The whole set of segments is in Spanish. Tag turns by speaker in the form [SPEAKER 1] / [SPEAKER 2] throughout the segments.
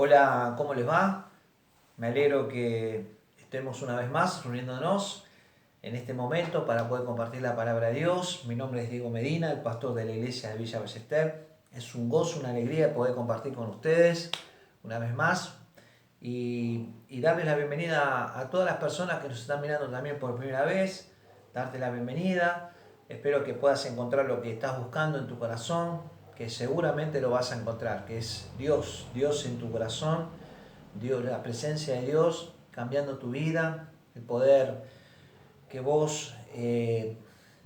[SPEAKER 1] Hola, ¿cómo les va? Me alegro que estemos una vez más reuniéndonos en este momento para poder compartir la palabra de Dios. Mi nombre es Diego Medina, el pastor de la iglesia de Villa Ballester. Es un gozo, una alegría poder compartir con ustedes una vez más y darles la bienvenida a todas las personas que nos están mirando también por primera vez. Darte la bienvenida. Espero que puedas encontrar lo que estás buscando en tu corazón, que seguramente lo vas a encontrar, que es Dios, Dios en tu corazón, Dios, la presencia de Dios cambiando tu vida, el poder que vos de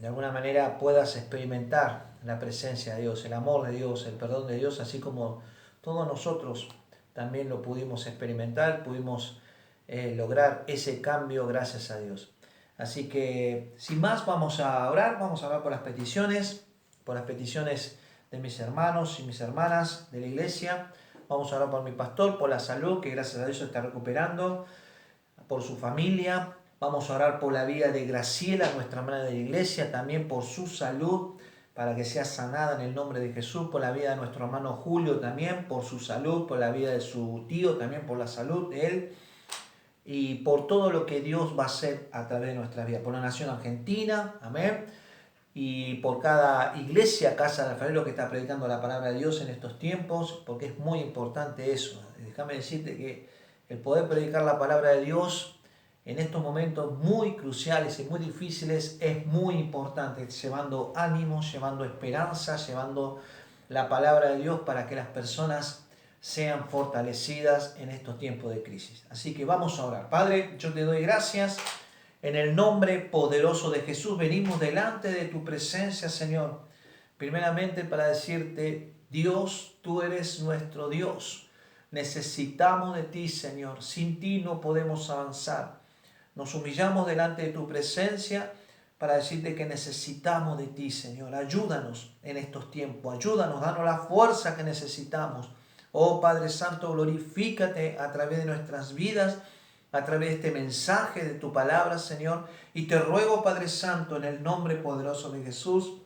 [SPEAKER 1] alguna manera puedas experimentar la presencia de Dios, el amor de Dios, el perdón de Dios, así como todos nosotros también lo pudimos experimentar, pudimos lograr ese cambio gracias a Dios. Así que sin más vamos a orar por las peticiones de mis hermanos y mis hermanas de la iglesia. Vamos a orar por mi pastor, por la salud, que gracias a Dios se está recuperando, por su familia. Vamos a orar por la vida de Graciela, nuestra hermana de la iglesia, también por su salud, para que sea sanada en el nombre de Jesús, por la vida de nuestro hermano Julio también, por su salud, por la vida de su tío también, por la salud de él, y por todo lo que Dios va a hacer a través de nuestra vida, por la nación argentina, amén, y por cada iglesia, casa de alfarero que está predicando la palabra de Dios en estos tiempos, porque es muy importante eso. Déjame decirte que el poder predicar la palabra de Dios en estos momentos muy cruciales y muy difíciles es muy importante, llevando ánimos, llevando esperanza, llevando la palabra de Dios para que las personas sean fortalecidas en estos tiempos de crisis. Así que vamos a orar. Padre, yo te doy gracias. En el nombre poderoso de Jesús venimos delante de tu presencia, Señor. Primeramente para decirte, Dios, tú eres nuestro Dios. Necesitamos de ti, Señor. Sin ti no podemos avanzar. Nos humillamos delante de tu presencia para decirte que necesitamos de ti, Señor. Ayúdanos en estos tiempos. Ayúdanos, danos la fuerza que necesitamos. Oh Padre Santo, glorifícate a través de nuestras vidas, a través de este mensaje de tu palabra, Señor. Y te ruego, Padre Santo, en el nombre poderoso de Jesús,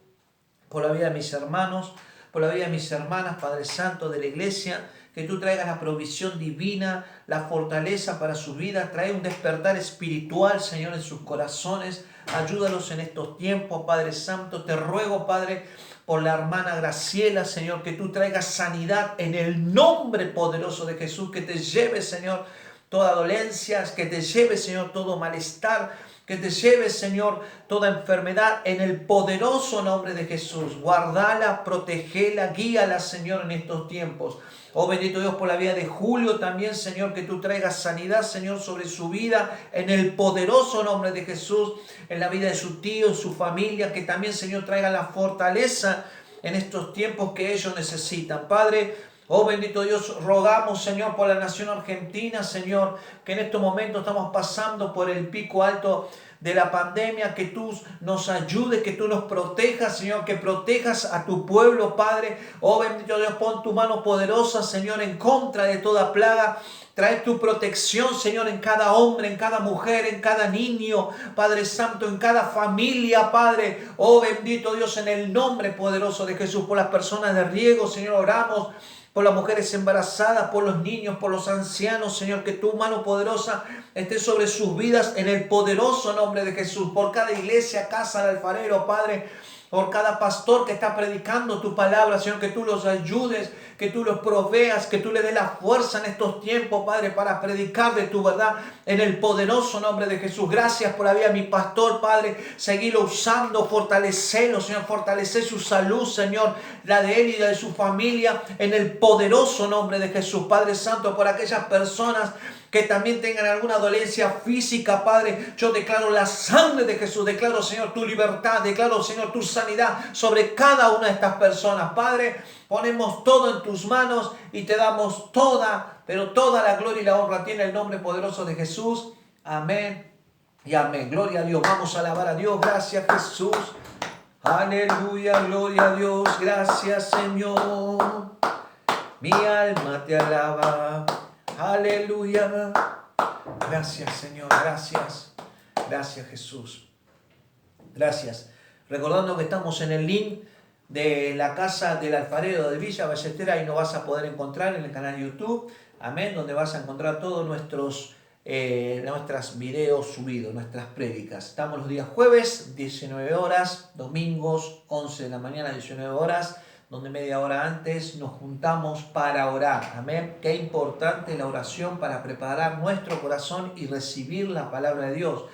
[SPEAKER 1] por la vida de mis hermanos, por la vida de mis hermanas, Padre Santo de la iglesia, que tú traigas la provisión divina, la fortaleza para su vida, trae un despertar espiritual, Señor, en sus corazones. Ayúdalos en estos tiempos, Padre Santo. Te ruego, Padre, por la hermana Graciela, Señor, que tú traigas sanidad en el nombre poderoso de Jesús, que te lleve, Señor, toda dolencia, que te lleve, Señor, todo malestar, que te lleve, Señor, toda enfermedad en el poderoso nombre de Jesús. Guardala, protegela, guíala, Señor, en estos tiempos. Oh bendito Dios, por la vida de Julio también, Señor, que tú traigas sanidad, Señor, sobre su vida, en el poderoso nombre de Jesús, en la vida de su tío, en su familia, que también, Señor, traiga la fortaleza en estos tiempos que ellos necesitan. Padre, oh bendito Dios, rogamos, Señor, por la nación argentina, Señor, que en estos momentos estamos pasando por el pico alto de la pandemia, que tú nos ayudes, que tú nos protejas, Señor, que protejas a tu pueblo, Padre. Oh bendito Dios, pon tu mano poderosa, Señor, en contra de toda plaga. Trae tu protección, Señor, en cada hombre, en cada mujer, en cada niño, Padre Santo, en cada familia, Padre. Oh bendito Dios, en el nombre poderoso de Jesús, por las personas de riego, Señor, oramos por las mujeres embarazadas, por los niños, por los ancianos, Señor, que tu mano poderosa esté sobre sus vidas en el poderoso nombre de Jesús. Por cada iglesia, casa del alfarero, Padre, por cada pastor que está predicando tu palabra, Señor, que tú los ayudes, que tú los proveas, que tú le des la fuerza en estos tiempos, Padre, para predicar de tu verdad en el poderoso nombre de Jesús. Gracias por la vida de mi pastor, Padre. Seguilo usando, fortalecelo, Señor, fortalecer su salud, Señor, la de él y la de su familia, en el poderoso nombre de Jesús. Padre Santo, por aquellas personas que también tengan alguna dolencia física, Padre, yo declaro la sangre de Jesús, declaro, Señor, tu libertad, declaro, Señor, tu sanidad sobre cada una de estas personas. Padre, ponemos todo en tus manos y te damos toda, pero toda la gloria y la honra tiene el nombre poderoso de Jesús. Amén y amén. Gloria a Dios. Vamos a alabar a Dios. Gracias, Jesús. Aleluya, gloria a Dios. Gracias, Señor. Mi alma te alaba. Aleluya. Gracias, Señor. Gracias. Gracias, Jesús. Gracias. Recordando que estamos en el link de la casa del alfarero de Villa Ballester, ahí nos vas a poder encontrar en el canal YouTube, amén, donde vas a encontrar todos nuestros videos subidos, nuestras prédicas. Estamos los días jueves, 19 horas, domingos, 11 de la mañana, 19 horas, donde media hora antes nos juntamos para orar. Amén. Qué importante la oración para preparar nuestro corazón y recibir la palabra de Dios.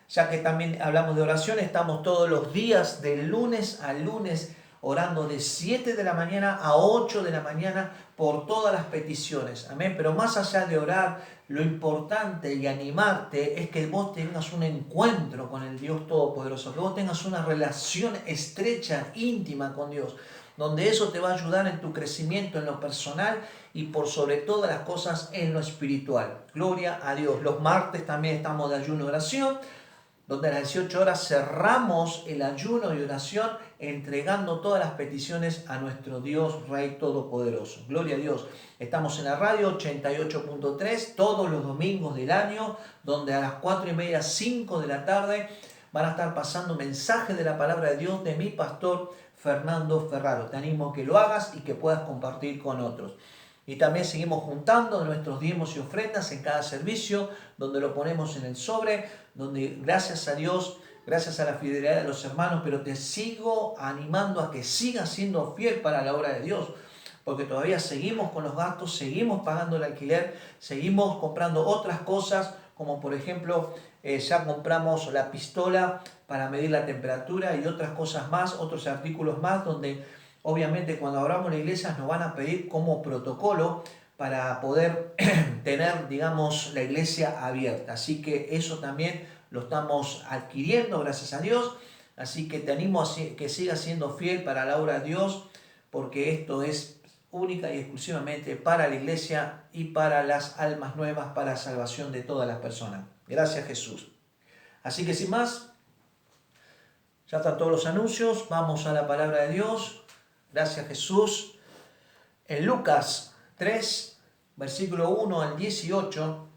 [SPEAKER 1] Ya que también hablamos de oración, estamos todos los días de lunes a lunes orando de 7 de la mañana a 8 de la mañana por todas las peticiones. Amén. Pero más allá de orar, lo importante y animarte es que vos tengas un encuentro con el Dios Todopoderoso, que vos tengas una relación estrecha, íntima con Dios, donde eso te va a ayudar en tu crecimiento en lo personal y por sobre todas las cosas en lo espiritual. Gloria a Dios. Los martes también estamos de ayuno y oración, donde a las 18 horas cerramos el ayuno y oración entregando todas las peticiones a nuestro Dios Rey Todopoderoso. Gloria a Dios. Estamos en la radio 88.3 todos los domingos del año, donde a las 4:30, 5 de la tarde van a estar pasando mensajes de la palabra de Dios de mi pastor Fernando Ferraro. Te animo a que lo hagas y que puedas compartir con otros. Y también seguimos juntando nuestros diezmos y ofrendas en cada servicio, donde lo ponemos en el sobre, donde gracias a Dios, gracias a la fidelidad de los hermanos, pero te sigo animando a que sigas siendo fiel para la obra de Dios, porque todavía seguimos con los gastos, seguimos pagando el alquiler, seguimos comprando otras cosas, como por ejemplo, ya compramos la pistola para medir la temperatura y otras cosas más, otros artículos más, donde obviamente cuando abramos la iglesia nos van a pedir como protocolo para poder tener, digamos, la iglesia abierta. Así que eso también lo estamos adquiriendo, gracias a Dios. Así que te animo a que sigas siendo fiel para la obra de Dios, porque esto es única y exclusivamente para la iglesia y para las almas nuevas, para la salvación de todas las personas. Gracias, Jesús. Así que sin más, ya están todos los anuncios. Vamos a la palabra de Dios. Gracias, Jesús. En Lucas 3, versículo 1 al 18.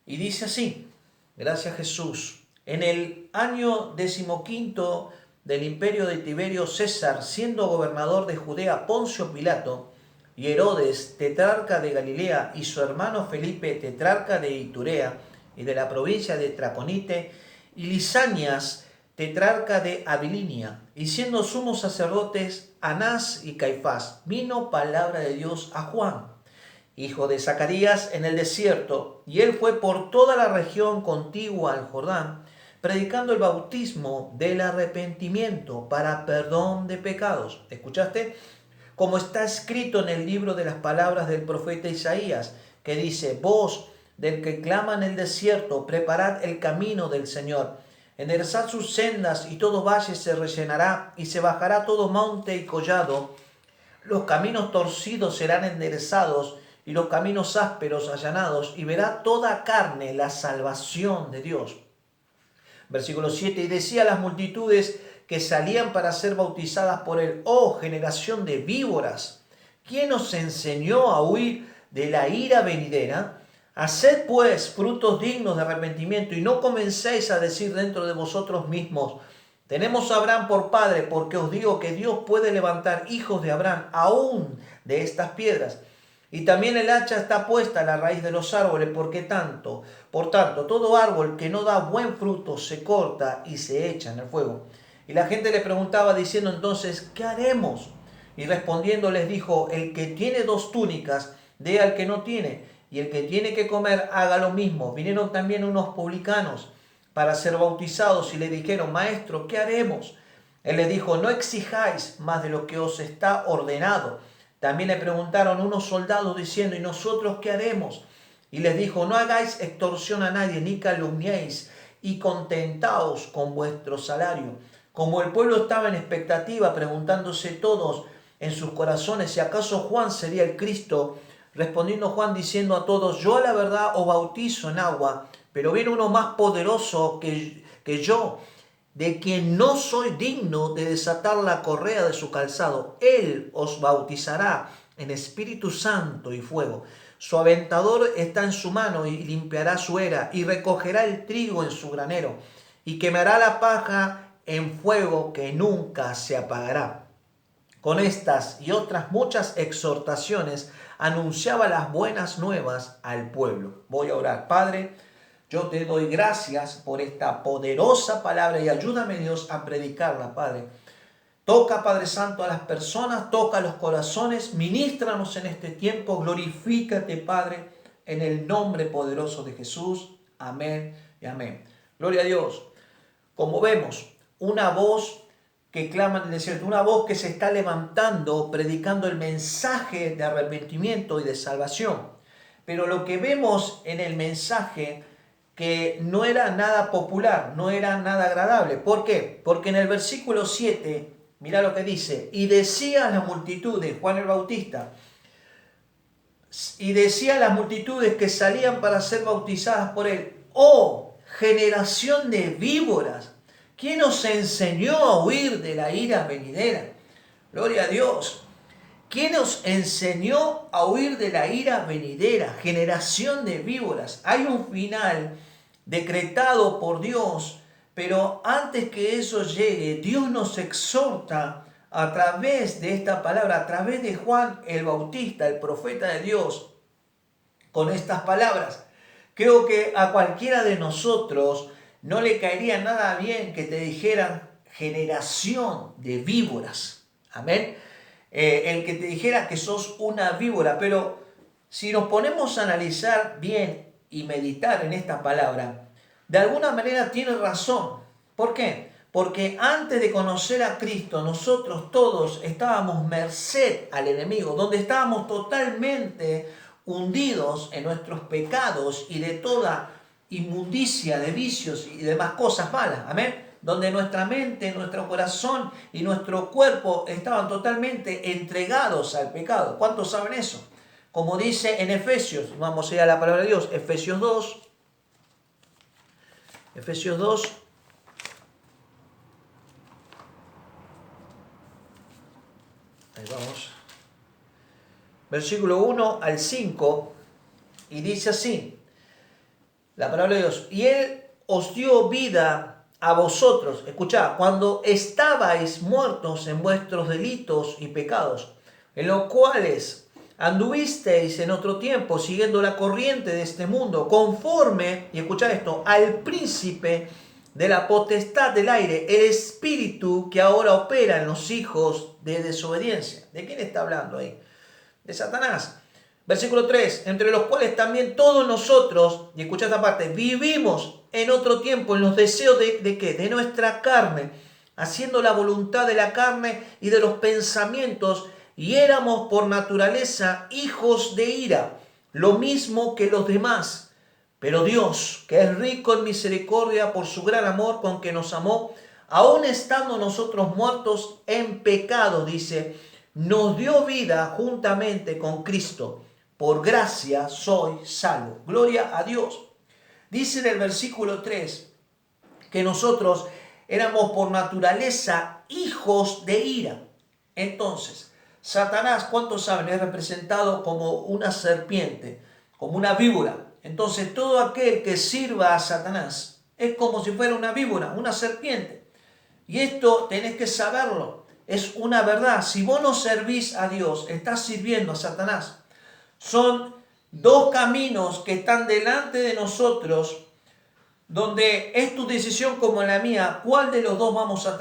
[SPEAKER 1] Y dice así: gracias, Jesús. En el año 15 del imperio de Tiberio César, siendo gobernador de Judea Poncio Pilato, y Herodes, tetrarca de Galilea, y su hermano Felipe, tetrarca de Iturea y de la provincia de Traconite, y Lisanias, tetrarca de Abilinia, y siendo sumos sacerdotes Anás y Caifás, vino palabra de Dios a Juan, hijo de Zacarías, en el desierto, y él fue por toda la región contigua al Jordán, predicando el bautismo del arrepentimiento para perdón de pecados. ¿Escuchaste? Como está escrito en el libro de las palabras del profeta Isaías, que dice: voz del que clama en el desierto, preparad el camino del Señor, enderezad sus sendas, y todo valle se rellenará, y se bajará todo monte y collado, los caminos torcidos serán enderezados, y los caminos ásperos allanados, y verá toda carne la salvación de Dios. Versículo 7, y decía a las multitudes que salían para ser bautizadas por él: oh generación de víboras, ¿quién os enseñó a huir de la ira venidera? Haced pues frutos dignos de arrepentimiento, y no comencéis a decir dentro de vosotros mismos: tenemos a Abraham por padre, porque os digo que Dios puede levantar hijos de Abraham aún de estas piedras. Y también el hacha está puesta a la raíz de los árboles, por tanto, todo árbol que no da buen fruto se corta y se echa en el fuego. Y la gente le preguntaba diciendo entonces: ¿qué haremos? Y respondiendo les dijo: el que tiene 2 túnicas, dé al que no tiene, y el que tiene que comer, haga lo mismo. Vinieron también unos publicanos para ser bautizados y le dijeron: maestro, ¿qué haremos? Él les dijo: no exijáis más de lo que os está ordenado. También le preguntaron unos soldados diciendo: ¿y nosotros qué haremos? Y les dijo: no hagáis extorsión a nadie, ni calumniéis, y contentaos con vuestro salario. Como el pueblo estaba en expectativa, preguntándose todos en sus corazones si acaso Juan sería el Cristo, respondiendo Juan diciendo a todos: yo a la verdad os bautizo en agua, pero viene uno más poderoso que yo, de quien no soy digno de desatar la correa de su calzado. Él os bautizará en Espíritu Santo y fuego. Su aventador está en su mano y limpiará su era y recogerá el trigo en su granero y quemará la paja en fuego que nunca se apagará. Con estas y otras muchas exhortaciones anunciaba las buenas nuevas al pueblo. Voy a orar. Padre, yo te doy gracias por esta poderosa palabra y ayúdame, Dios, a predicarla, Padre. Toca, Padre Santo, a las personas, toca los corazones, ministranos en este tiempo, glorifícate, Padre, en el nombre poderoso de Jesús. Amén y amén. Gloria a Dios. Como vemos, una voz que clama en el desierto, una voz que se está levantando, predicando el mensaje de arrepentimiento y de salvación. Pero lo que vemos en el mensaje que no era nada popular, no era nada agradable. ¿Por qué? Porque en el versículo 7, mirá lo que dice, y decía a las multitudes, Juan el Bautista, y decía a las multitudes que salían para ser bautizadas por él, oh, generación de víboras, ¿quién os enseñó a huir de la ira venidera? Gloria a Dios. ¿Quién os enseñó a huir de la ira venidera? Generación de víboras. Hay un final decretado por Dios, pero antes que eso llegue, Dios nos exhorta a través de esta palabra, a través de Juan el Bautista, el profeta de Dios, con estas palabras. Creo que a cualquiera de nosotros no le caería nada bien que te dijeran generación de víboras. Amén. El que te dijera que sos una víbora, pero si nos ponemos a analizar bien y meditar en esta palabra, de alguna manera tiene razón. ¿Por qué? Porque antes de conocer a Cristo, nosotros todos estábamos merced al enemigo, donde estábamos totalmente hundidos en nuestros pecados y de toda inmundicia de vicios y demás cosas malas. Amén. Donde nuestra mente, nuestro corazón y nuestro cuerpo estaban totalmente entregados al pecado. ¿Cuántos saben eso? Como dice en Efesios, vamos a ir a la palabra de Dios, Efesios 2. Efesios 2. Ahí vamos. Versículo 1 al 5. Y dice así, la palabra de Dios. Y Él os dio vida a vosotros, escuchad, cuando estabais muertos en vuestros delitos y pecados, en los cuales anduvisteis en otro tiempo, siguiendo la corriente de este mundo, conforme, y escuchad esto, al príncipe de la potestad del aire, el espíritu que ahora opera en los hijos de desobediencia. ¿De quién está hablando ahí? De Satanás. Versículo 3, entre los cuales también todos nosotros, y escucha esta parte, vivimos en otro tiempo en los deseos de ¿qué? De nuestra carne, haciendo la voluntad de la carne y de los pensamientos, y éramos por naturaleza hijos de ira, lo mismo que los demás. Pero Dios, que es rico en misericordia por su gran amor con que nos amó, aun estando nosotros muertos en pecado, dice, nos dio vida juntamente con Cristo. Por gracia soy salvo. Gloria a Dios. Dice en el versículo 3 que nosotros éramos por naturaleza hijos de ira. Entonces, Satanás, ¿cuántos saben? Es representado como una serpiente, como una víbora. Entonces, todo aquel que sirva a Satanás es como si fuera una víbora, una serpiente. Y esto tenés que saberlo. Es una verdad. Si vos no servís a Dios, estás sirviendo a Satanás. Son dos caminos que están delante de nosotros, donde es tu decisión como la mía, cuál de los dos vamos a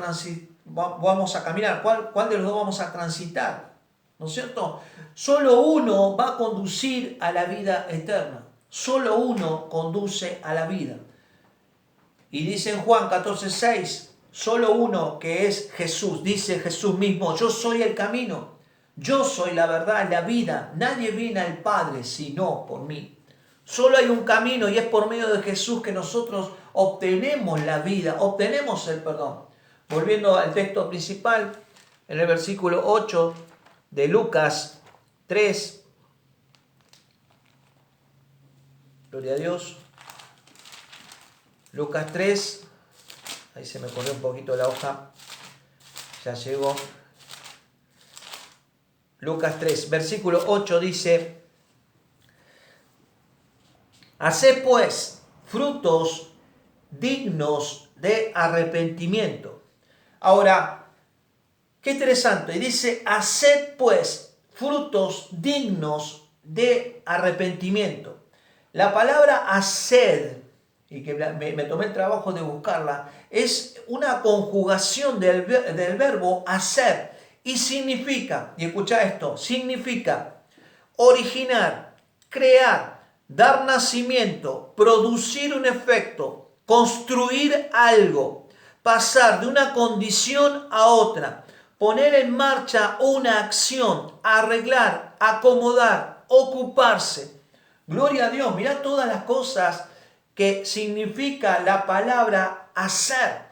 [SPEAKER 1] caminar, cuál de los dos vamos a transitar, ¿no es cierto? Solo uno va a conducir a la vida eterna, solo uno conduce a la vida. Y dice en Juan 14:6, solo uno que es Jesús, dice Jesús mismo, yo soy el camino. Yo soy la verdad, la vida. Nadie viene al Padre sino por mí. Solo hay un camino y es por medio de Jesús que nosotros obtenemos la vida, obtenemos el perdón. Volviendo al texto principal, en el versículo 8 de Lucas 3. Gloria a Dios. Lucas 3. Ahí se me corrió un poquito la hoja. Ya llegó. Lucas 3, versículo 8 dice, Haced pues frutos dignos de arrepentimiento. Ahora, qué interesante. Y dice, haced pues frutos dignos de arrepentimiento. La palabra hacer, y que me tomé el trabajo de buscarla, es una conjugación del verbo hacer. Y significa, y escucha esto, significa originar, crear, dar nacimiento, producir un efecto, construir algo, pasar de una condición a otra, poner en marcha una acción, arreglar, acomodar, ocuparse. Gloria a Dios, mirá todas las cosas que significa la palabra hacer.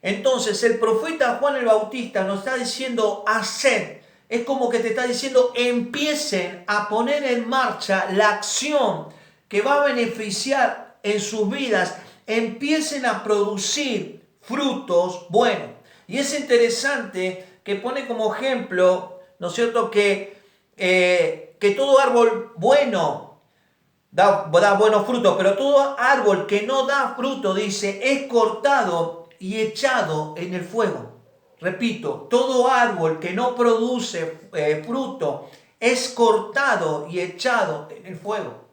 [SPEAKER 1] Entonces el profeta Juan el Bautista nos está diciendo hacer. Es como que te está diciendo empiecen a poner en marcha la acción que va a beneficiar en sus vidas. Empiecen a producir frutos buenos. Y es interesante que pone como ejemplo, ¿no es cierto?, que todo árbol bueno da buenos frutos, pero todo árbol que no da fruto, dice, es cortado y echado en el fuego. Repito, todo árbol que no produce fruto es cortado y echado en el fuego.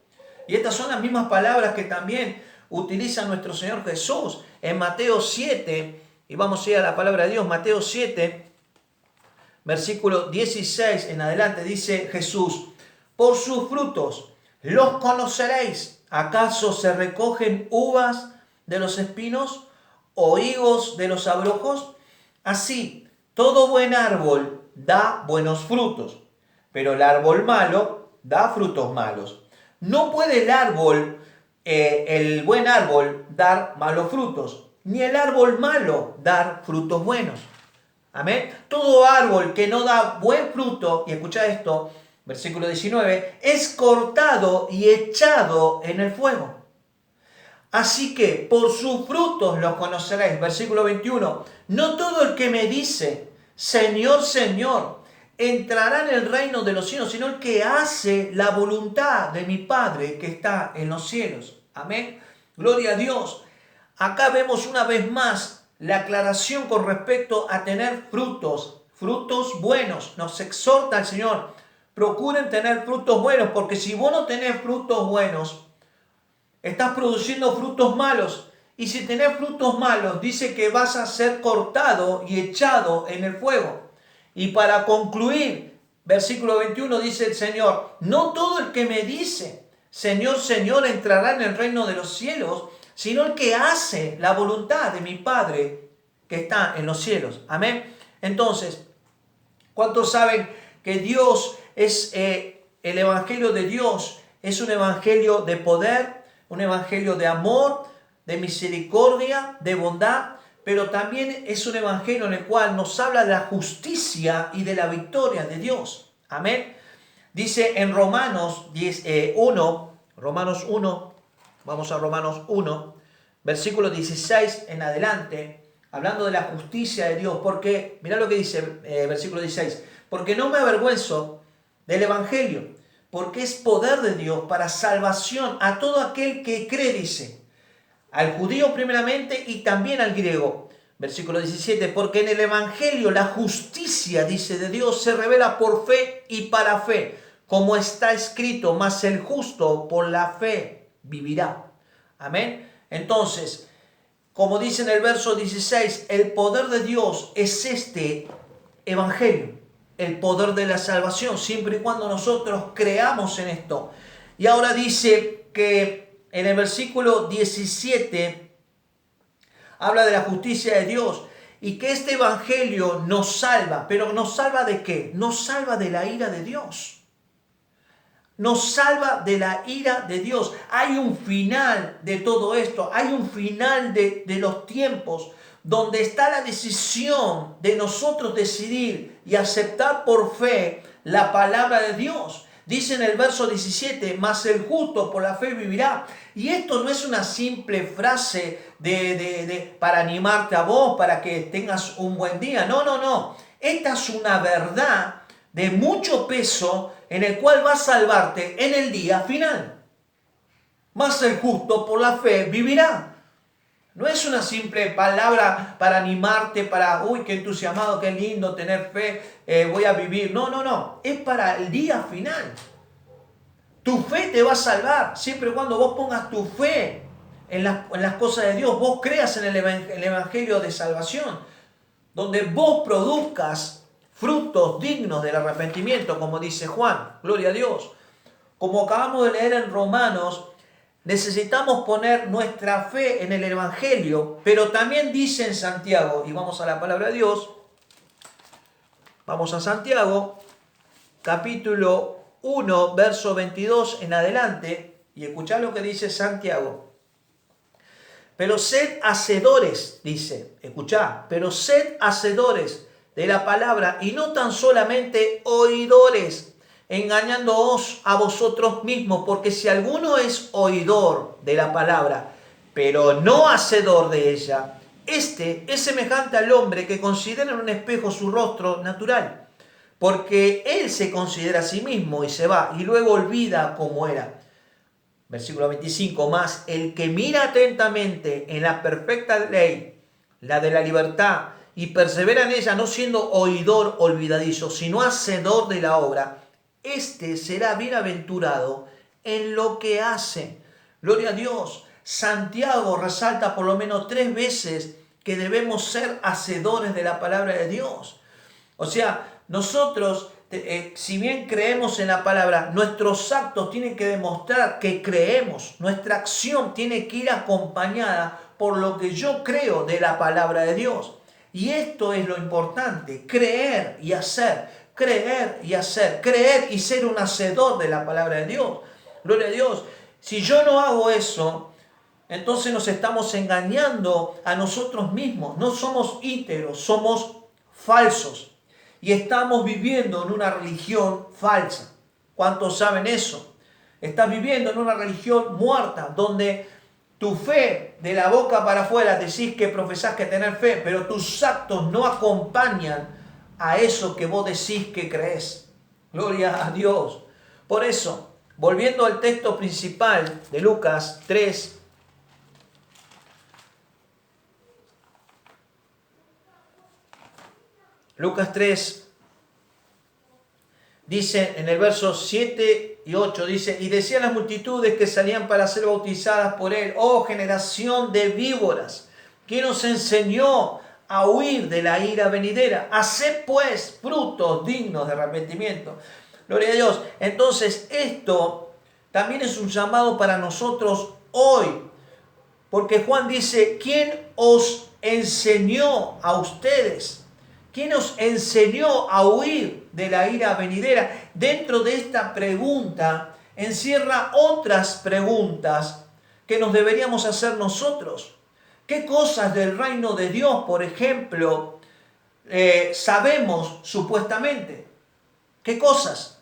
[SPEAKER 1] Y estas son las mismas palabras que también utiliza nuestro Señor Jesús en Mateo 7, y vamos a ir a la palabra de Dios, Mateo 7, versículo 16 en adelante, dice Jesús, por sus frutos los conoceréis. ¿Acaso se recogen uvas de los espinos o higos de los abrojos? Así, todo buen árbol da buenos frutos, pero el árbol malo da frutos malos. No puede el buen árbol dar malos frutos, ni el árbol malo dar frutos buenos. Amén. Todo árbol que no da buen fruto, y escucha esto, versículo 19, es cortado y echado en el fuego. Así que por sus frutos los conoceréis. Versículo 21, no todo el que me dice, Señor, Señor, entrará en el reino de los cielos, sino el que hace la voluntad de mi Padre que está en los cielos. Amén. Gloria a Dios. Acá vemos una vez más la aclaración con respecto a tener frutos buenos. Nos exhorta el Señor, procuren tener frutos buenos, porque si vos no tenés frutos buenos, estás produciendo frutos malos. Y si tenés frutos malos, dice que vas a ser cortado y echado en el fuego. Y para concluir, versículo 21 dice el Señor, no todo el que me dice, Señor, Señor, entrará en el reino de los cielos, sino el que hace la voluntad de mi Padre que está en los cielos. Amén. Entonces, ¿cuántos saben que Dios es, el evangelio de Dios es un evangelio de poder, un evangelio de amor, de misericordia, de bondad, pero también es un evangelio en el cual nos habla de la justicia y de la victoria de Dios? Amén. Dice en Romanos 1, vamos a Romanos 1, versículo 16 en adelante, hablando de la justicia de Dios, porque, mirá lo que dice versículo 16, porque no me avergüenzo del evangelio, porque es poder de Dios para salvación a todo aquel que cree, dice, al judío primeramente y también al griego. Versículo 17, porque en el evangelio la justicia, dice, de Dios se revela por fe y para fe, como está escrito, mas el justo por la fe vivirá. Amén. Entonces, como dice en el verso 16, el poder de Dios es este evangelio, el poder de la salvación, siempre y cuando nosotros creamos en esto. Y ahora dice que en el versículo 17 habla de la justicia de Dios y que este evangelio nos salva. ¿Pero nos salva de qué? Nos salva de la ira de Dios. Nos salva de la ira de Dios. Hay un final de todo esto. Hay un final de los tiempos donde está la decisión de nosotros decidir y aceptar por fe la palabra de Dios. Dice en el verso 17, mas el justo por la fe vivirá. Y esto no es una simple frase para animarte a vos, para que tengas un buen día. No, no, no. Esta es una verdad de mucho peso en el cual va a salvarte en el día final. mas el justo por la fe vivirá. No es una simple palabra para animarte, para, uy, qué entusiasmado, qué lindo tener fe, voy a vivir. No, no, no. Es para el día final. Tu fe te va a salvar siempre y cuando vos pongas tu fe en las cosas de Dios. Vos creas en el evangelio de salvación, donde vos produzcas frutos dignos del arrepentimiento, como dice Juan. Gloria a Dios. Como acabamos de leer en Romanos, necesitamos poner nuestra fe en el evangelio, pero también dice en Santiago, y vamos a la palabra de Dios, vamos a Santiago, capítulo 1, verso 22 en adelante, y escuchá lo que dice Santiago. Pero sed hacedores, dice, escuchá, pero sed hacedores de la palabra y no tan solamente oidores, engañándoos a vosotros mismos, porque si alguno es oidor de la palabra, pero no hacedor de ella, este es semejante al hombre que considera en un espejo su rostro natural, porque él se considera a sí mismo y se va, y luego olvida cómo era. Versículo 25, más el que mira atentamente en la perfecta ley, la de la libertad, y persevera en ella, no siendo oidor olvidadizo, sino hacedor de la obra, este será bienaventurado en lo que hace. Gloria a Dios. Santiago resalta por lo menos 3 veces que debemos ser hacedores de la palabra de Dios. O sea, nosotros, si bien creemos en la palabra, nuestros actos tienen que demostrar que creemos. Nuestra acción tiene que ir acompañada por lo que yo creo de la palabra de Dios. Y esto es lo importante, creer y hacer. Creer y hacer, creer y ser un hacedor de la palabra de Dios. Gloria a Dios. Si yo no hago eso, entonces nos estamos engañando a nosotros mismos. No somos íntegros, somos falsos. Y estamos viviendo en una religión falsa. ¿Cuántos saben eso? Estás viviendo en una religión muerta, donde tu fe de la boca para afuera decís que profesás que tener fe, pero tus actos no acompañan a eso que vos decís que crees. Gloria a Dios. Por eso, volviendo al texto principal de Lucas 3, Lucas 3, dice en el verso 7 y 8, dice, y decían las multitudes que salían para ser bautizadas por él, oh generación de víboras, ¿quién os enseñó a huir de la ira venidera? Haced pues frutos dignos de arrepentimiento. Gloria a Dios. Entonces esto también es un llamado para nosotros hoy, porque Juan dice, ¿quién os enseñó a ustedes? ¿Quién os enseñó a huir de la ira venidera? Dentro de esta pregunta encierra otras preguntas que nos deberíamos hacer nosotros. ¿Qué cosas del reino de Dios, por ejemplo, sabemos supuestamente? ¿Qué cosas?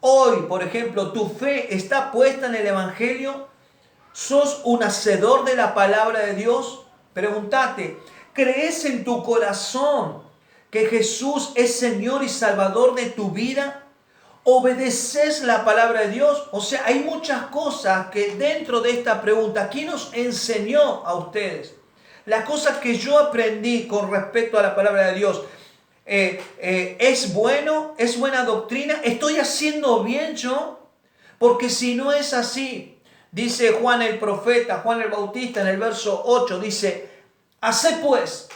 [SPEAKER 1] Hoy, por ejemplo, tu fe está puesta en el Evangelio. ¿Sos un hacedor de la palabra de Dios? Pregúntate, ¿crees en tu corazón que Jesús es Señor y Salvador de tu vida? ¿Obedeces la palabra de Dios? O sea, hay muchas cosas que dentro de esta pregunta, ¿quién nos enseñó a ustedes? Las cosas que yo aprendí con respecto a la palabra de Dios. ¿Es bueno? ¿Es buena doctrina? ¿Estoy haciendo bien yo? Porque si no es así, dice Juan el profeta, Juan el Bautista en el verso 8, dice, haced pues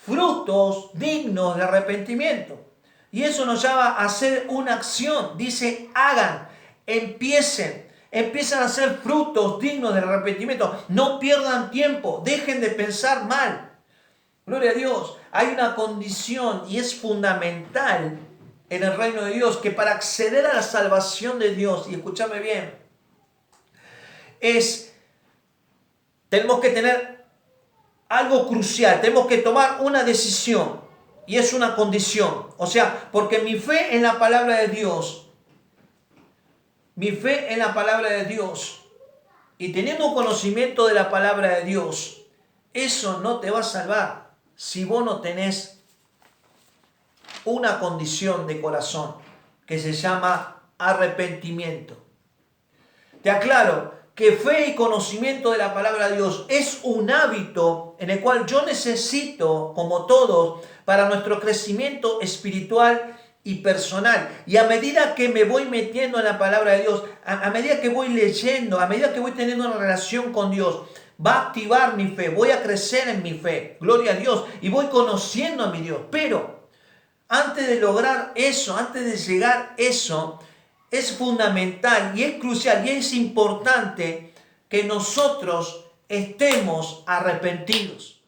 [SPEAKER 1] frutos dignos de arrepentimiento. Y eso nos llama a hacer una acción. Dice, hagan, empiecen a hacer frutos dignos de arrepentimiento. No pierdan tiempo, dejen de pensar mal. Gloria a Dios. Hay una condición y es fundamental en el reino de Dios que para acceder a la salvación de Dios, y escúchame bien, tenemos que tener algo crucial, tenemos que tomar una decisión y es una condición. O sea, porque mi fe en la palabra de Dios, y teniendo conocimiento de la palabra de Dios, eso no te va a salvar si vos no tenés una condición de corazón que se llama arrepentimiento. Te aclaro que fe y conocimiento de la palabra de Dios es un hábito en el cual yo necesito, como todos, para nuestro crecimiento espiritual y personal. Y a medida que me voy metiendo en la palabra de Dios, a medida que voy leyendo, a medida que voy teniendo una relación con Dios, va a activar mi fe, voy a crecer en mi fe, gloria a Dios, y voy conociendo a mi Dios. Pero antes de lograr eso, antes de llegar a eso, es fundamental y es crucial y es importante que nosotros estemos arrepentidos.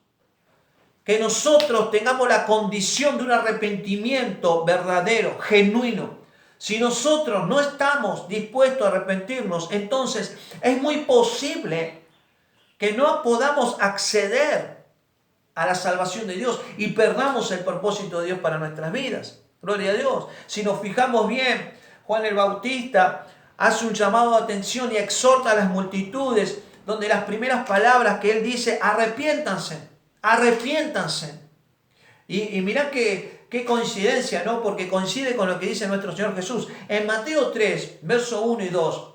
[SPEAKER 1] Que nosotros tengamos la condición de un arrepentimiento verdadero, genuino. Si nosotros no estamos dispuestos a arrepentirnos, entonces es muy posible que no podamos acceder a la salvación de Dios y perdamos el propósito de Dios para nuestras vidas. Gloria a Dios. Si nos fijamos bien, Juan el Bautista hace un llamado de atención y exhorta a las multitudes, donde las primeras palabras que él dice, arrepiéntanse, arrepiéntanse. Y mirá qué coincidencia, ¿no? Porque coincide con lo que dice nuestro Señor Jesús. En Mateo 3, verso 1 y 2,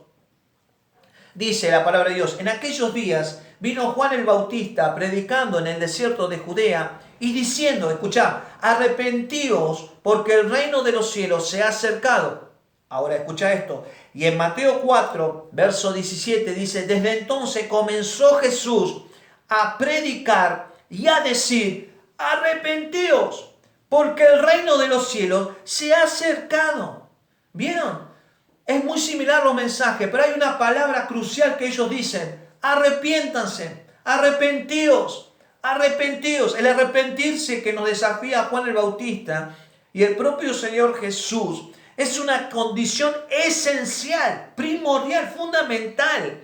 [SPEAKER 1] dice la palabra de Dios, en aquellos días vino Juan el Bautista predicando en el desierto de Judea y diciendo, escuchá, arrepentíos porque el reino de los cielos se ha acercado. Ahora escucha esto. Y en Mateo 4, verso 17 dice, desde entonces comenzó Jesús a predicar y a decir, arrepentíos porque el reino de los cielos se ha acercado. ¿Vieron? Es muy similar los mensajes, pero hay una palabra crucial que ellos dicen, arrepiéntanse, arrepentíos, arrepentíos. El arrepentirse que nos desafía Juan el Bautista y el propio Señor Jesús es una condición esencial, primordial, fundamental,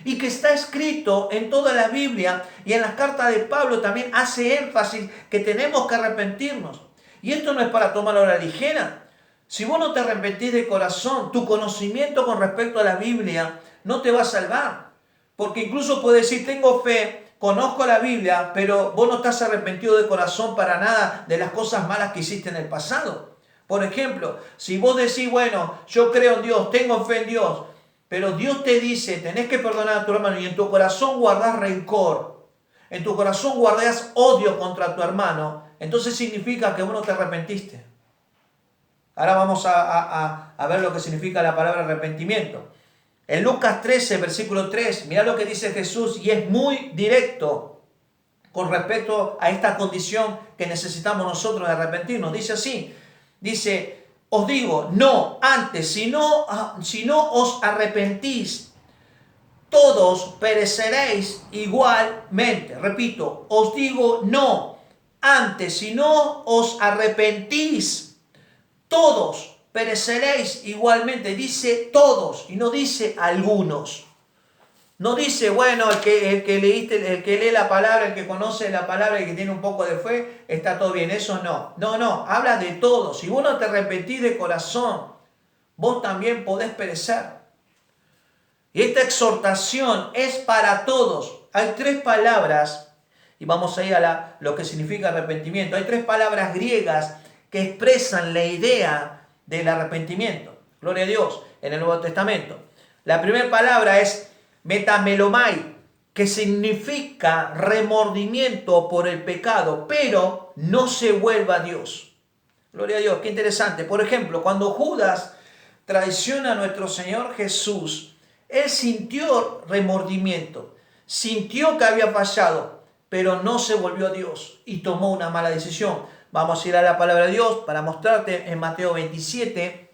[SPEAKER 1] y que está escrito en toda la Biblia y en las cartas de Pablo también hace énfasis que tenemos que arrepentirnos. Y esto no es para tomarlo a la ligera. Si vos no te arrepentís de corazón, tu conocimiento con respecto a la Biblia no te va a salvar. Porque incluso puedes decir, tengo fe, conozco la Biblia, pero vos no estás arrepentido de corazón para nada de las cosas malas que hiciste en el pasado. Por ejemplo, si vos decís, bueno, yo creo en Dios, tengo fe en Dios, pero Dios te dice, tenés que perdonar a tu hermano y en tu corazón guardás rencor, en tu corazón guardás odio contra tu hermano, entonces significa que vos no te arrepentiste. Ahora vamos a ver lo que significa la palabra arrepentimiento. En Lucas 13, versículo 3, mirá lo que dice Jesús y es muy directo con respecto a esta condición que necesitamos nosotros de arrepentirnos. Dice así, dice, os digo, no, antes, si no os arrepentís, todos pereceréis igualmente. Repito, os digo, no, antes, si no os arrepentís, todos pereceréis igualmente. Dice todos y no dice algunos. No dice, bueno, el que lee la palabra, el que conoce la palabra, el que tiene un poco de fe, está todo bien. Eso no. No, habla de todos. Si vos no te arrepentís de corazón, vos también podés perecer. Y esta exhortación es para todos. Hay tres palabras, y vamos a ir a lo que significa arrepentimiento. Hay tres palabras griegas que expresan la idea del arrepentimiento. Gloria a Dios, en el Nuevo Testamento. La primera palabra es metamelomai, que significa remordimiento por el pecado, pero no se vuelva a Dios. Gloria a Dios, qué interesante. Por ejemplo, cuando Judas traiciona a nuestro Señor Jesús, él sintió remordimiento, sintió que había fallado, pero no se volvió a Dios y tomó una mala decisión. Vamos a ir a la palabra de Dios para mostrarte en Mateo 27.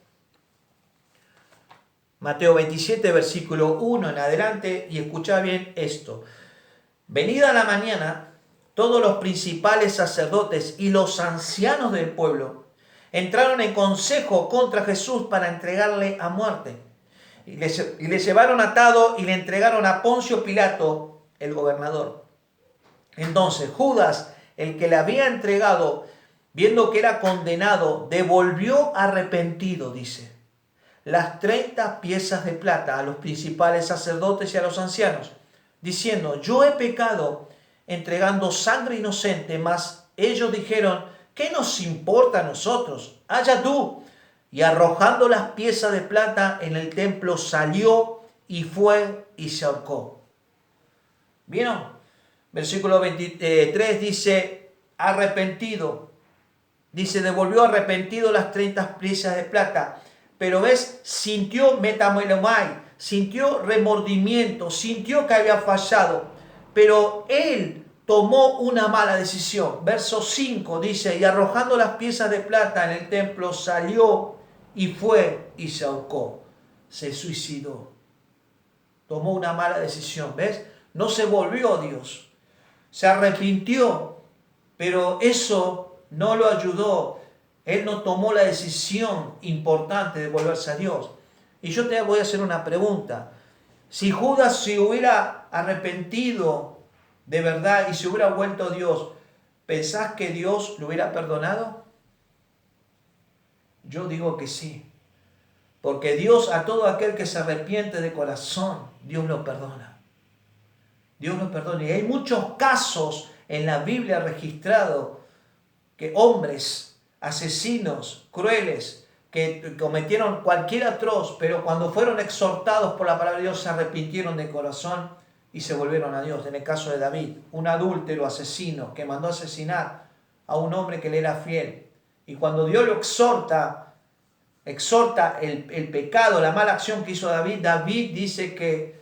[SPEAKER 1] Mateo 27, versículo 1 en adelante, y escucha bien esto. Venida la mañana, todos los principales sacerdotes y los ancianos del pueblo entraron en consejo contra Jesús para entregarle a muerte. Y le llevaron atado y le entregaron a Poncio Pilato, el gobernador. Entonces Judas, el que le había entregado, viendo que era condenado, devolvió arrepentido, dice, las 30 piezas de plata a los principales sacerdotes y a los ancianos, diciendo, yo he pecado entregando sangre inocente, mas ellos dijeron, ¿qué nos importa a nosotros? Allá tú. Y arrojando las piezas de plata en el templo, salió y fue y se ahorcó. ¿Vieron? Versículo 23 dice, arrepentido. Dice, devolvió arrepentido las 30 piezas de plata. Pero ves, sintió metamelomai, sintió remordimiento, sintió que había fallado. Pero él tomó una mala decisión. Verso 5 dice, y arrojando las piezas de plata en el templo, salió y fue y se ahorcó. Se suicidó. Tomó una mala decisión, ¿ves? No se volvió a Dios. Se arrepintió, pero eso no lo ayudó. Él no tomó la decisión importante de volverse a Dios. Y yo te voy a hacer una pregunta. Si Judas se hubiera arrepentido de verdad y se hubiera vuelto a Dios, ¿pensás que Dios lo hubiera perdonado? Yo digo que sí. Porque Dios, a todo aquel que se arrepiente de corazón, Dios lo perdona. Dios lo perdona. Y hay muchos casos en la Biblia registrados que hombres, asesinos, crueles, que cometieron cualquier atroz, pero cuando fueron exhortados por la palabra de Dios se arrepintieron de corazón y se volvieron a Dios. En el caso de David, un adúltero asesino que mandó asesinar a un hombre que le era fiel. Y cuando Dios lo exhorta el pecado, la mala acción que hizo David, David dice que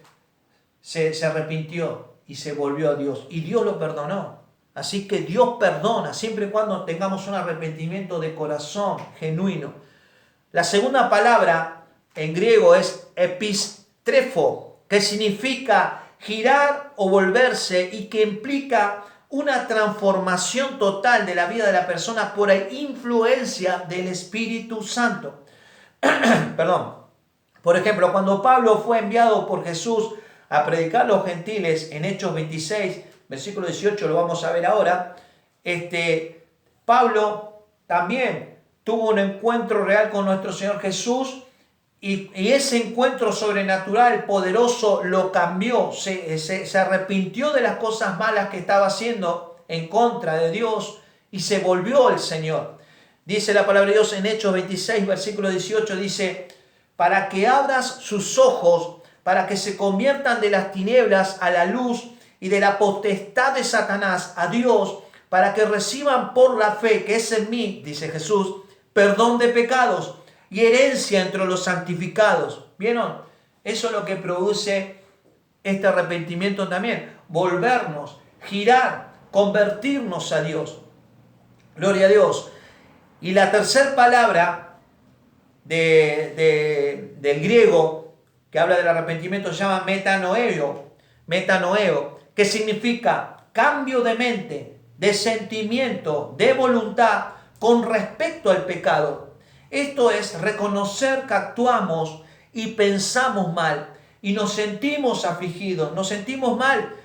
[SPEAKER 1] se arrepintió y se volvió a Dios. Y Dios lo perdonó. Así que Dios perdona siempre y cuando tengamos un arrepentimiento de corazón genuino. La segunda palabra en griego es epistrefo, que significa girar o volverse y que implica una transformación total de la vida de la persona por influencia del Espíritu Santo. Perdón. Por ejemplo, cuando Pablo fue enviado por Jesús a predicar a los gentiles en Hechos 26, versículo 18, lo vamos a ver ahora, Pablo también tuvo un encuentro real con nuestro Señor Jesús y ese encuentro sobrenatural, poderoso, lo cambió, se arrepintió de las cosas malas que estaba haciendo en contra de Dios y se volvió al Señor. Dice la palabra de Dios en Hechos 26, versículo 18, dice, para que abras sus ojos, para que se conviertan de las tinieblas a la luz y de la potestad de Satanás a Dios, para que reciban por la fe que es en mí, dice Jesús, perdón de pecados y herencia entre los santificados. ¿Vieron? Eso es lo que produce este arrepentimiento también. Volvernos, girar, convertirnos a Dios. Gloria a Dios. Y la tercera palabra del griego que habla del arrepentimiento se llama metanoeo, que significa cambio de mente, de sentimiento, de voluntad con respecto al pecado. Esto es reconocer que actuamos y pensamos mal y nos sentimos afligidos, nos sentimos mal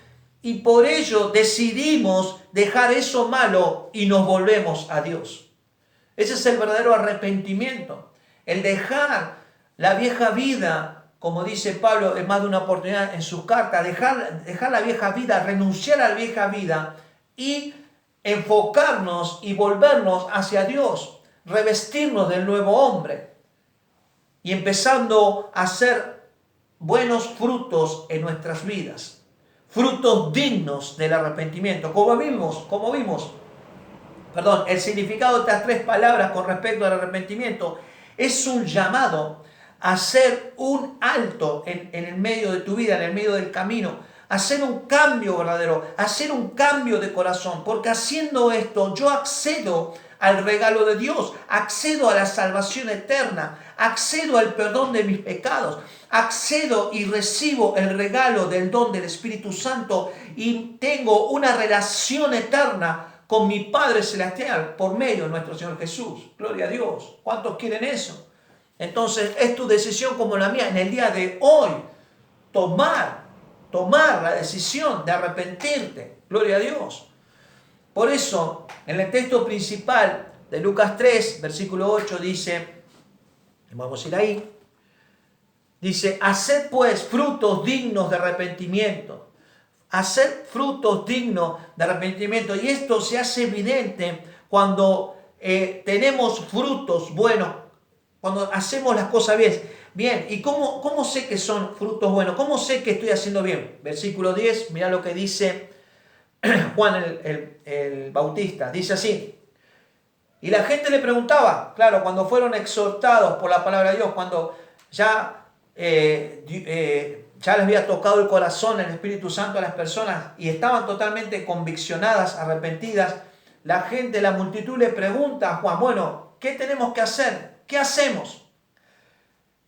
[SPEAKER 1] y por ello decidimos dejar eso malo y nos volvemos a Dios. Ese es el verdadero arrepentimiento, el dejar la vieja vida, como dice Pablo en más de una oportunidad en sus cartas, dejar la vieja vida, renunciar a la vieja vida y enfocarnos y volvernos hacia Dios, revestirnos del nuevo hombre y empezando a hacer buenos frutos en nuestras vidas, frutos dignos del arrepentimiento, como vimos. El significado de estas tres palabras con respecto al arrepentimiento es un llamado a hacer un alto en el medio de tu vida, en el medio del camino, hacer un cambio verdadero, hacer un cambio de corazón, porque haciendo esto yo accedo al regalo de Dios, accedo a la salvación eterna, accedo al perdón de mis pecados, accedo y recibo el regalo del don del Espíritu Santo y tengo una relación eterna con mi Padre Celestial por medio de nuestro Señor Jesús. Gloria a Dios. ¿Cuántos quieren eso? Entonces es tu decisión como la mía en el día de hoy tomar la decisión de arrepentirte. Gloria a Dios. Por eso en el texto principal de Lucas 3, versículo 8 dice, vamos a ir ahí, dice, haced pues frutos dignos de arrepentimiento. Hacer frutos dignos de arrepentimiento. Y esto se hace evidente cuando tenemos frutos buenos, cuando hacemos las cosas bien. Bien, ¿y cómo sé que son frutos buenos? ¿Cómo sé que estoy haciendo bien? Versículo 10, mira lo que dice Juan el Bautista. Dice así: y la gente le preguntaba, claro, cuando fueron exhortados por la palabra de Dios, cuando ya, ya les había tocado el corazón, el Espíritu Santo a las personas y estaban totalmente conviccionadas, arrepentidas, la gente, la multitud le pregunta a Juan, bueno, ¿qué tenemos que hacer? ¿Qué hacemos?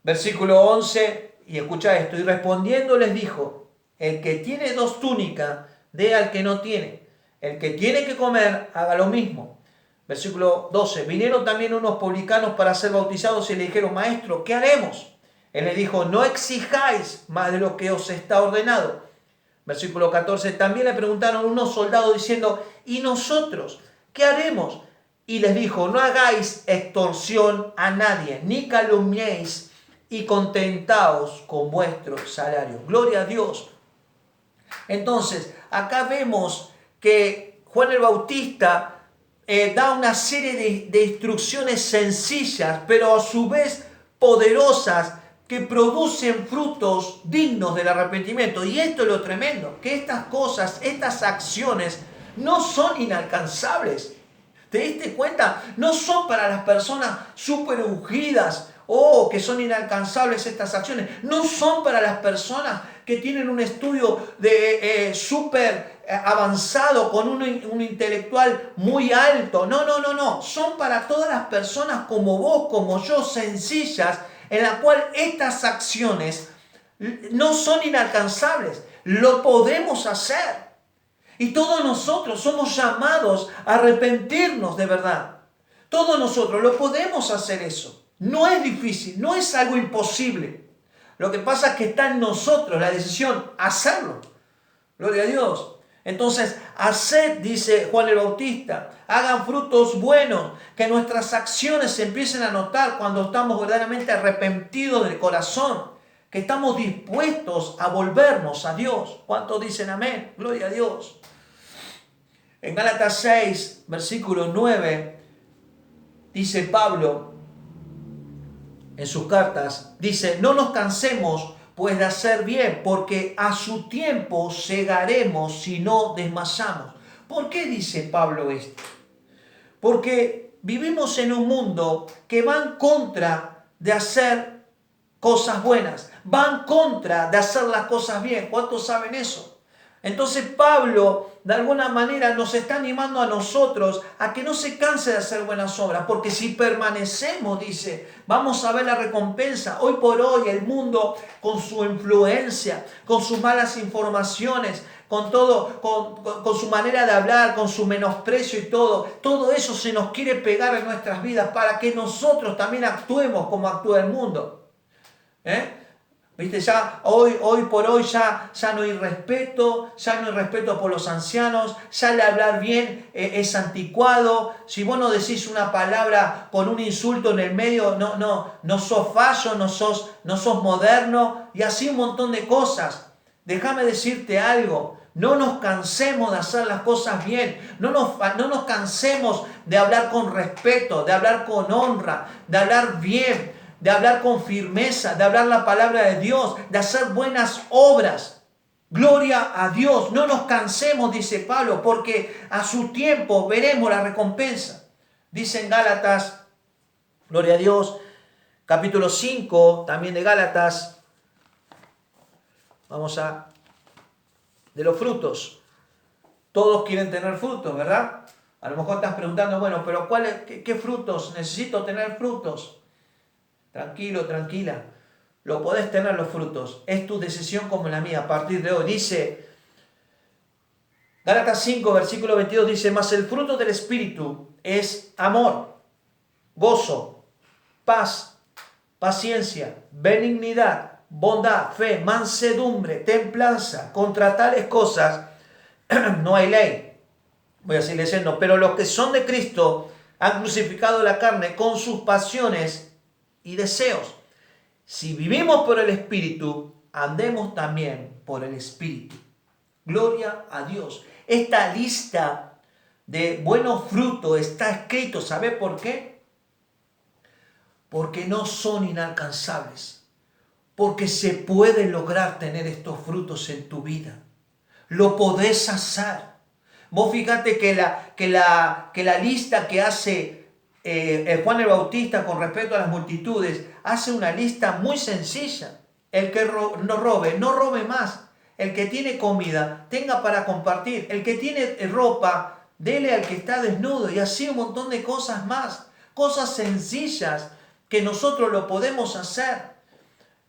[SPEAKER 1] Versículo 11, y escucha esto, y respondiendo les dijo, el que tiene 2 túnicas, dé al que no tiene. El que tiene que comer, haga lo mismo. Versículo 12, vinieron también unos publicanos para ser bautizados y le dijeron, maestro, ¿qué haremos? Él les dijo, no exijáis más de lo que os está ordenado. Versículo 14, también le preguntaron unos soldados diciendo, ¿y nosotros qué haremos? Y les dijo, no hagáis extorsión a nadie, ni calumniéis, y contentaos con vuestro salario. Gloria a Dios. Entonces, acá vemos que Juan el Bautista da una serie de instrucciones sencillas, pero a su vez poderosas, que producen frutos dignos del arrepentimiento. Y esto es lo tremendo, que estas cosas, estas acciones, no son inalcanzables. ¿Te diste cuenta? No son para las personas súper ungidas o que son inalcanzables estas acciones. No son para las personas que tienen un estudio de súper avanzado, con un intelectual muy alto. No. Son para todas las personas como vos, como yo, sencillas, en la cual estas acciones no son inalcanzables. Lo podemos hacer. Y todos nosotros somos llamados a arrepentirnos de verdad. Todos nosotros lo podemos hacer eso. No es difícil, no es algo imposible. Lo que pasa es que está en nosotros la decisión hacerlo. Gloria a Dios. Entonces, haced, dice Juan el Bautista, hagan frutos buenos, que nuestras acciones se empiecen a notar cuando estamos verdaderamente arrepentidos del corazón, que estamos dispuestos a volvernos a Dios. ¿Cuántos dicen amén? Gloria a Dios. En Gálatas 6, versículo 9, dice Pablo en sus cartas, dice, no nos cansemos pues de hacer bien, porque a su tiempo segaremos si no desmayamos. ¿Por qué dice Pablo esto? Porque vivimos en un mundo que va en contra de hacer cosas buenas, va en contra de hacer las cosas bien. ¿Cuántos saben eso? Entonces Pablo de alguna manera nos está animando a nosotros a que no se canse de hacer buenas obras, porque si permanecemos, dice, vamos a ver la recompensa. Hoy por hoy el mundo, con su influencia, con sus malas informaciones, con todo, con su manera de hablar, con su menosprecio y todo eso se nos quiere pegar en nuestras vidas para que nosotros también actuemos como actúa el mundo. ¿Viste? Ya hoy por hoy ya no hay respeto, por los ancianos, ya el hablar bien es anticuado. Si vos no decís una palabra con un insulto en el medio, no sos fallo, no sos moderno, y así un montón de cosas. Déjame decirte algo, no nos cansemos de hacer las cosas bien, no nos cansemos de hablar con respeto, de hablar con honra, de hablar bien, de hablar con firmeza, de hablar la palabra de Dios, de hacer buenas obras. Gloria a Dios. No nos cansemos, dice Pablo, porque a su tiempo veremos la recompensa. Dice en Gálatas, gloria a Dios, capítulo 5, también de Gálatas. Vamos de los frutos. Todos quieren tener frutos, ¿verdad? A lo mejor estás preguntando, bueno, pero ¿qué frutos? Necesito tener frutos. Tranquilo, tranquila. Lo podés tener los frutos. Es tu decisión como la mía a partir de hoy. Dice, Gálatas 5, versículo 22, dice, mas el fruto del Espíritu es amor, gozo, paz, paciencia, benignidad, bondad, fe, mansedumbre, templanza. Contra tales cosas no hay ley. Voy a seguir leyendo. Pero los que son de Cristo han crucificado la carne con sus pasiones y deseos. Si vivimos por el Espíritu, andemos también por el Espíritu. Gloria a Dios. Esta lista de buenos frutos está escrito, ¿sabe por qué? Porque no son inalcanzables. Porque se puede lograr tener estos frutos en tu vida. Lo podés hacer. Vos fíjate que la lista que hace Juan el Bautista con respecto a las multitudes, hace una lista muy sencilla. El que no robe más. El que tiene comida, tenga para compartir. El que tiene ropa, dele al que está desnudo. Y así un montón de cosas más. Cosas sencillas que nosotros lo podemos hacer.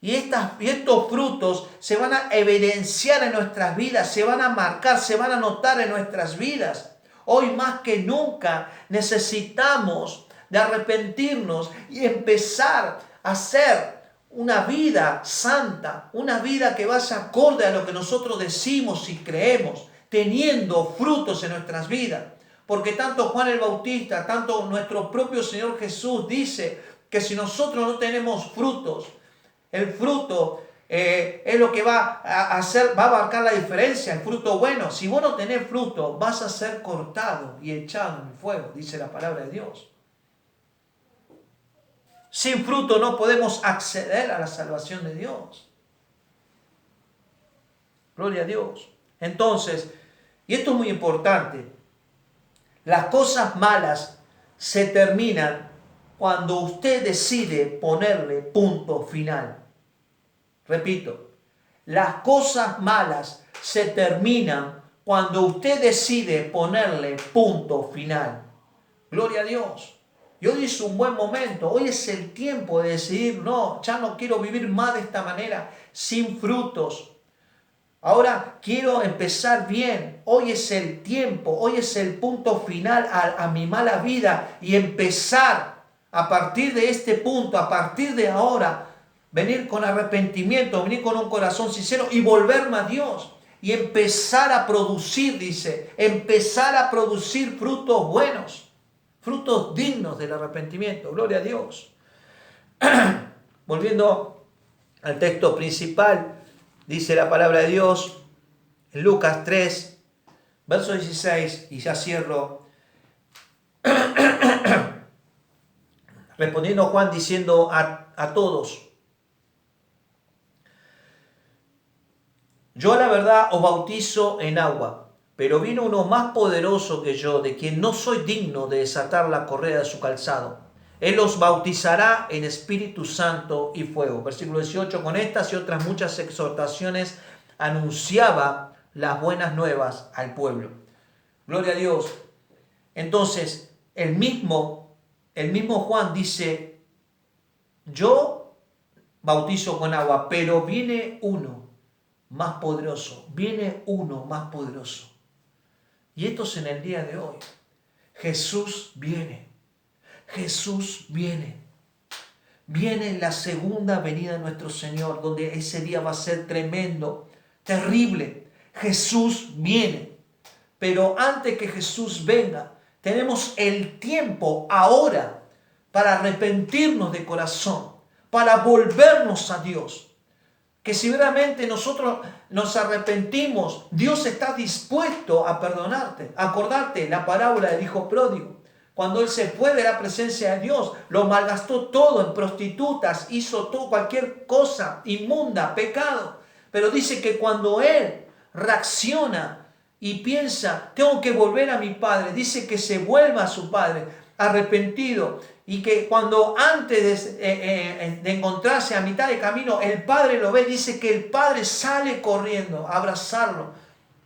[SPEAKER 1] Y estos frutos se van a evidenciar en nuestras vidas, se van a marcar, se van a notar en nuestras vidas. Hoy más que nunca necesitamos de arrepentirnos y empezar a hacer una vida santa, una vida que vaya acorde a lo que nosotros decimos y creemos, teniendo frutos en nuestras vidas. Porque tanto Juan el Bautista, tanto nuestro propio Señor Jesús dice que si nosotros no tenemos frutos, el fruto es lo que va a marcar la diferencia, el fruto bueno. Si vos no tenés fruto, vas a ser cortado y echado en el fuego, dice la palabra de Dios. Sin fruto no podemos acceder a la salvación de Dios. Gloria a Dios. Entonces, y esto es muy importante, las cosas malas se terminan cuando usted decide ponerle punto final. Repito, las cosas malas se terminan cuando usted decide ponerle punto final. Gloria a Dios. Y hoy es un buen momento, hoy es el tiempo de decidir, no, ya no quiero vivir más de esta manera, sin frutos. Ahora quiero empezar bien, hoy es el tiempo, hoy es el punto final a mi mala vida y empezar a partir de este punto, a partir de ahora, venir con arrepentimiento, venir con un corazón sincero y volverme a Dios y empezar a producir, dice, empezar a producir frutos buenos. Frutos dignos del arrepentimiento. Gloria a Dios. Volviendo al texto principal, dice la palabra de Dios en Lucas 3, verso 16, y ya cierro. Respondiendo Juan diciendo a todos: yo a la verdad os bautizo en agua, pero vino uno más poderoso que yo, de quien no soy digno de desatar la correa de su calzado. Él os bautizará en Espíritu Santo y fuego. Versículo 18, con estas y otras muchas exhortaciones anunciaba las buenas nuevas al pueblo. Gloria a Dios. Entonces, el mismo Juan dice, yo bautizo con agua, pero viene uno más poderoso, viene uno más poderoso. Y esto es en el día de hoy. Jesús viene. Jesús viene. Viene la segunda venida de nuestro Señor, donde ese día va a ser tremendo, terrible. Jesús viene. Pero antes que Jesús venga, tenemos el tiempo ahora para arrepentirnos de corazón, para volvernos a Dios. Que si realmente nosotros nos arrepentimos, Dios está dispuesto a perdonarte. Acordate la parábola del hijo pródigo. Cuando él se fue de la presencia de Dios, lo malgastó todo en prostitutas, hizo todo, cualquier cosa inmunda, pecado. Pero dice que cuando él reacciona y piensa, tengo que volver a mi padre, dice que se vuelva a su padre arrepentido. Y que cuando antes de encontrarse a mitad de camino, el padre lo ve, dice que el padre sale corriendo a abrazarlo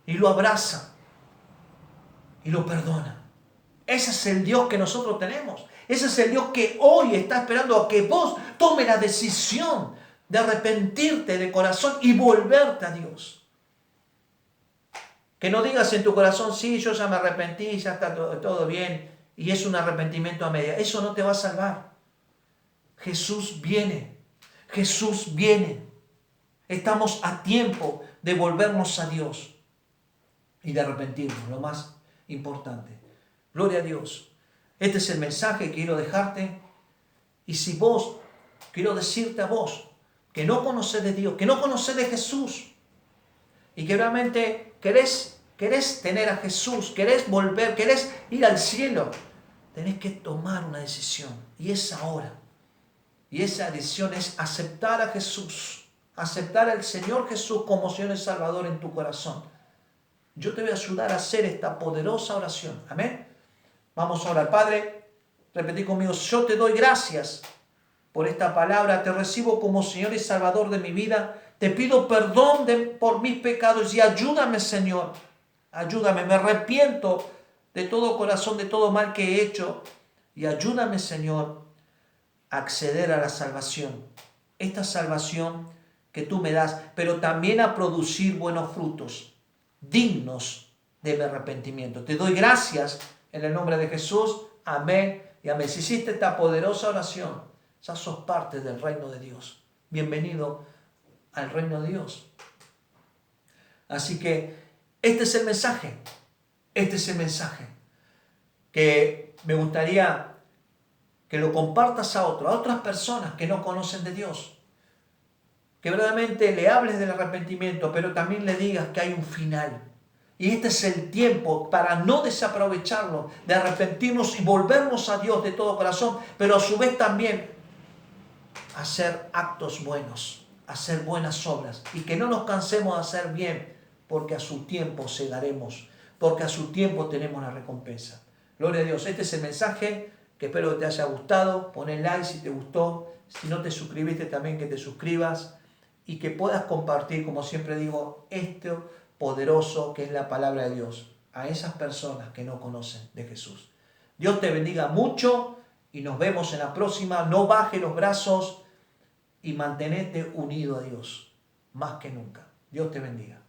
[SPEAKER 1] y lo abraza y lo perdona. Ese es el Dios que nosotros tenemos. Ese es el Dios que hoy está esperando a que vos tomes la decisión de arrepentirte de corazón y volverte a Dios. Que no digas en tu corazón, sí, yo ya me arrepentí, ya está todo bien. Y es un arrepentimiento a media. Eso no te va a salvar. Jesús viene. Jesús viene. Estamos a tiempo de volvernos a Dios y de arrepentirnos, lo más importante. Gloria a Dios. Este es el mensaje que quiero dejarte. Y si vos, quiero decirte a vos, que no conocés de Dios, que no conocés de Jesús, y que realmente querés tener a Jesús, querés volver, querés ir al cielo, tenés que tomar una decisión. Y es ahora. Y esa decisión es aceptar a Jesús aceptar al Señor Jesús como Señor y Salvador en tu corazón, yo te voy a ayudar a hacer esta poderosa oración. Amén. Vamos a orar. Padre, repetí conmigo: yo te doy gracias por esta palabra, te recibo como Señor y Salvador de mi vida, te pido perdón por mis pecados y ayúdame, Señor, ayúdame, me arrepiento de todo corazón, de todo mal que he hecho, y ayúdame, Señor, a acceder a la salvación, esta salvación que tú me das, pero también a producir buenos frutos, dignos de mi arrepentimiento. Te doy gracias en el nombre de Jesús, amén y amén. Si hiciste esta poderosa oración, ya sos parte del reino de Dios. Bienvenido al reino de Dios. Así que este es el mensaje, que me gustaría que lo compartas a otras personas que no conocen de Dios, que verdaderamente le hables del arrepentimiento, pero también le digas que hay un final. Y este es el tiempo para no desaprovecharlo, de arrepentirnos y volvernos a Dios de todo corazón, pero a su vez también hacer actos buenos, hacer buenas obras, y que no nos cansemos de hacer bien, porque a su tiempo segaremos, porque a su tiempo tenemos la recompensa. Gloria a Dios. Este es el mensaje que espero que te haya gustado. Poné like si te gustó. Si no te suscribiste, también que te suscribas y que puedas compartir, como siempre digo, esto poderoso que es la palabra de Dios a esas personas que no conocen de Jesús. Dios te bendiga mucho y nos vemos en la próxima. No bajes los brazos y mantenete unido a Dios más que nunca. Dios te bendiga.